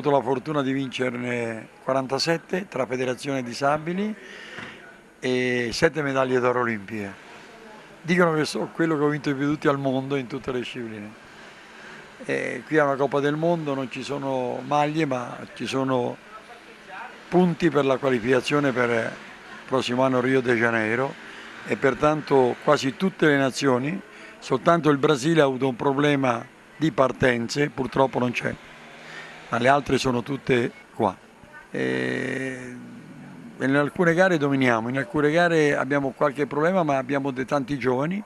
avuto la fortuna di vincerne 47 tra federazioni disabili e 7 medaglie d'oro olimpiche. Dicono che sono quello che ho vinto più tutti al mondo in tutte le discipline. Qui è una Coppa del Mondo, non ci sono maglie, ma ci sono punti per la qualificazione per il prossimo anno Rio de Janeiro e pertanto quasi tutte le nazioni, soltanto il Brasile ha avuto un problema di partenze, purtroppo non c'è, ma le altre sono tutte qua. In alcune gare dominiamo, in alcune gare abbiamo qualche problema, ma abbiamo tanti giovani,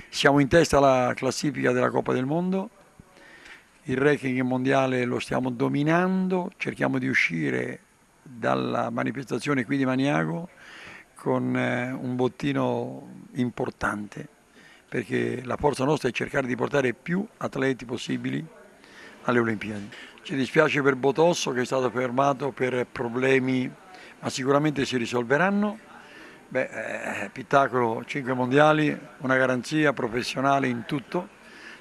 siamo in testa alla classifica della Coppa del Mondo, il ranking mondiale lo stiamo dominando, cerchiamo di uscire dalla manifestazione qui di Maniago con un bottino importante, perché la forza nostra è cercare di portare più atleti possibili alle Olimpiadi. Ci dispiace per Botosso che è stato fermato per problemi, ma sicuramente si risolveranno. Pittacolo 5 mondiali, una garanzia professionale in tutto.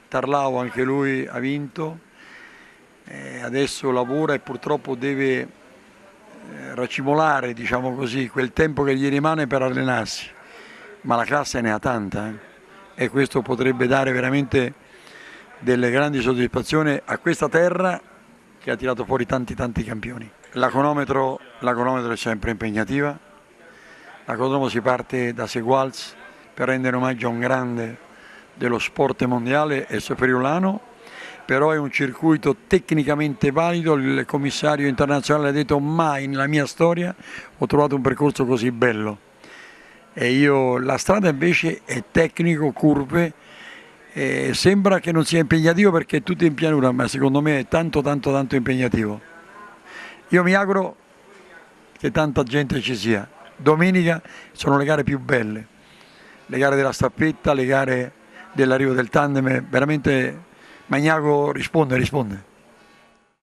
Tarlao anche lui ha vinto, adesso lavora e purtroppo deve racimolare, diciamo così, quel tempo che gli rimane per allenarsi, ma la classe ne ha tanta e questo potrebbe dare veramente delle grandi soddisfazioni a questa terra che ha tirato fuori tanti campioni. La cronometro è sempre impegnativa, la cronometro si parte da Seguals per rendere omaggio a un grande dello sport mondiale, Esso Friulano, però è un circuito tecnicamente valido, il commissario internazionale ha detto mai nella mia storia ho trovato un percorso così bello. La strada invece è tecnico, curve, sembra che non sia impegnativo perché è tutto in pianura, ma secondo me è tanto impegnativo. Io mi auguro che tanta gente ci sia. Domenica sono le gare più belle, le gare della staffetta, le gare dell'arrivo del tandem, veramente Maniago risponde.